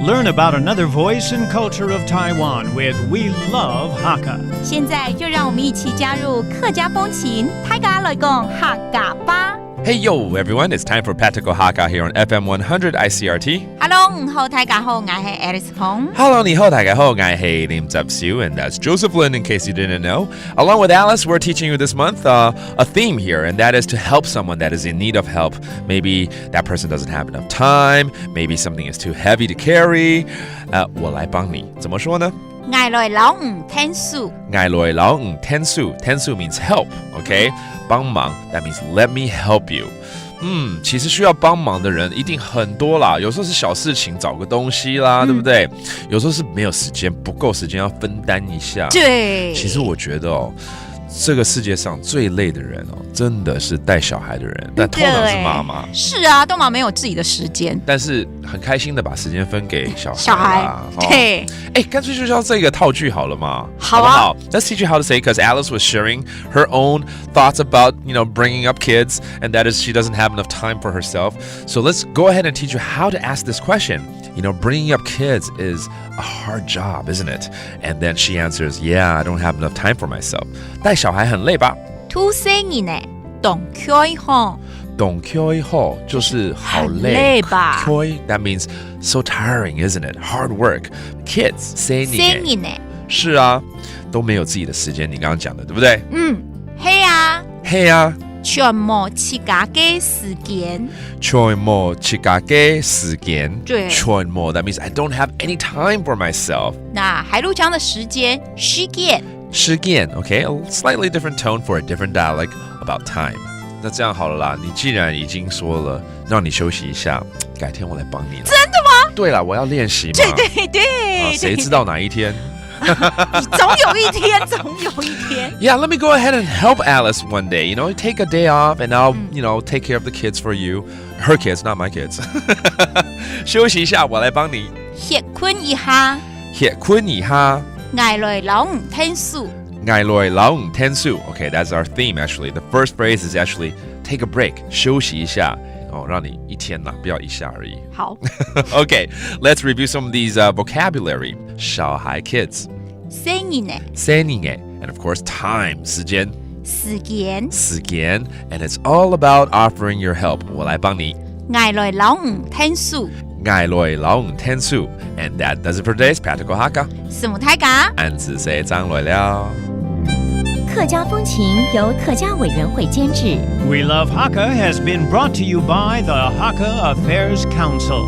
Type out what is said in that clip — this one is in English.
Learn about another voice and culture of Taiwan with We Love Hakka. 现在就让我们一起加入客家风情，大家来讲客家吧。Hey yo, everyone! It's time for Practical Hakka here on FM 100 ICRT. Hello， 好，大家好，我是 Alice Pong。 Hello, 你好，大家好，我是林哲修, and that's Joseph Lin, in case you didn't know. Along with Alice, we're teaching you this month a theme here, and that is to help someone that is in need of help. Maybe that person doesn't have enough time, maybe something is too heavy to carry. 我来帮你，怎么说呢？爱来老五天数，爱来老五天数 means help, okay? 帮忙 that means let me help you. 其实需要帮忙的人一定很多啦，有时候是小事情，找个东西啦，对不对？有时候是没有时间，不够时间要分担一下。对，其实我觉得这个世界上最累的人真的是带小孩的人，但通常是妈妈。是啊，都嘛没有自己的时间，但是很开心的把时间分给小孩啦。对，干脆就叫这个套句好了嘛，好啊，好不好？ Let's teach you how to say, because Alice was sharing her own thoughts about, bringing up kids, and that is she doesn't have enough time for herself. So let's go ahead and teach you how to ask this question. Bringing up kids is a hard job, isn't it? And then she answers, yeah, I don't have enough time for myself. 带小孩很累吧？土生人呢，懂开好，懂开好就是好累，很累吧？开 that means so tiring, isn't it? Hard work. Kids 生人呢？是啊，都没有自己的时间。你刚刚讲的，对不对？嘿啊，嘿啊。全部自家嘅時間，全部自家嘅時間，對，全部 that means I don't have any time for myself. 那海陆強的時間，時間，時間 okay, a slightly different tone for a different dialect about time. 那这样好了啦，你既然已经说了，让你休息一下，改天我来帮你了。真的吗？对了，我要练习嘛。对，谁知道哪一天？总有一天，总有一天。Yeah, let me go ahead and help Alice one day. Take a day off and I'll, take care of the kids for you. Her kids, not my kids. 休息一下，我来帮你。歇困一下。歇困一下。挨來老五天數。挨來老五天數。Okay, that's our theme actually. The first phrase is actually take a break. 休息一下。让你一天啦，不要一下而已。好。Okay, let's review some of these vocabulary. 小孩 kids. 生人呢？生人呢 and of course time 時間。時間。時間 and it's all about offering your help. 我來幫你。挨來老五天數。挨來老五天數 and that does it for today's Practical Hakka. 師母大家。俺自細長來了。客家風情由客家委員會監製。We Love Hakka has been brought to you by the Hakka Affairs Council.